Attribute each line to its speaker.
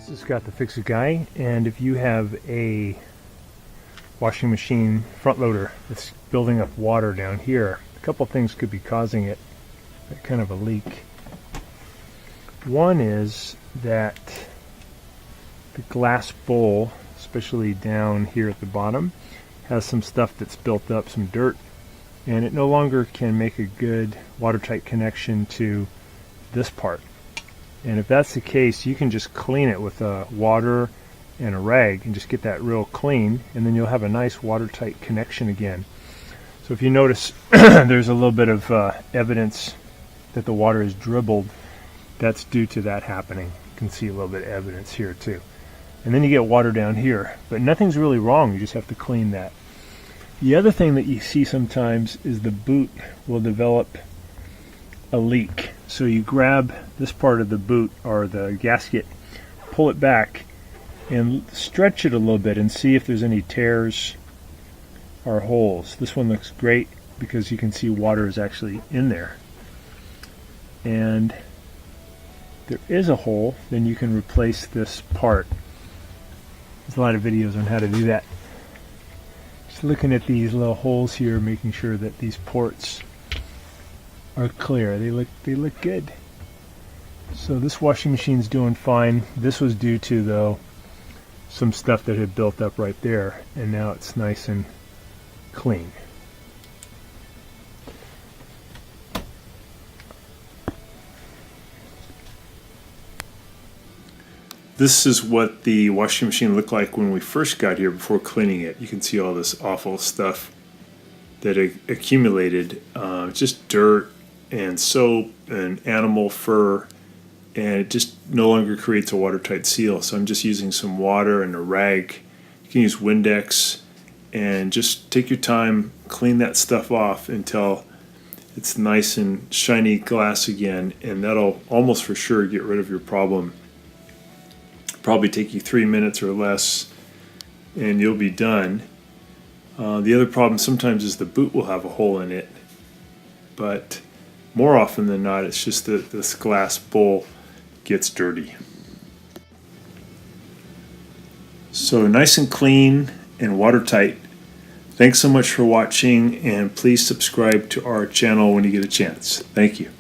Speaker 1: This is Scott the Fix-It Guy, and if you have a washing machine front loader that's building up water down here, a couple things could be causing it, that kind of a leak. One is that the glass bowl, especially down here at the bottom, has some stuff that's built up, some dirt, and it no longer can make a good watertight connection to this part. And if that's the case, you can just clean it with water and a rag and just get that real clean, and then you'll have a nice watertight connection again. So if you notice there's a little bit of evidence that the water is dribbled, that's due to that happening. You can see a little bit of evidence here too. And then you get water down here, but nothing's really wrong, you just have to clean that. The other thing that you see sometimes is the boot will develop a leak. So you grab this part of the boot or the gasket, pull it back and stretch it a little bit and see if there's any tears or holes. This one looks great because you can see water is actually in there. And there is a hole, then you can replace this part. There's a lot of videos on how to do that. Just looking at these little holes here, making sure that these ports are clear. They look good. So this washing machine's doing fine. This was due to, though, some stuff that had built up right there, and now it's nice and clean. This is what the washing machine looked like when we first got here before cleaning it. You can see all this awful stuff that accumulated, just dirt and soap and animal fur, and it just no longer creates a watertight seal. So I'm just using some water and a rag. You can use Windex and just take your time, clean that stuff off until it's nice and shiny glass again, and that'll almost for sure get rid of your problem. Probably take you 3 minutes or less and you'll be done. The other problem sometimes is the boot will have a hole in it, but more often than not it's just that this glass bowl gets dirty. So nice and clean and watertight. Thanks so much for watching, and please subscribe to our channel when you get a chance. Thank you.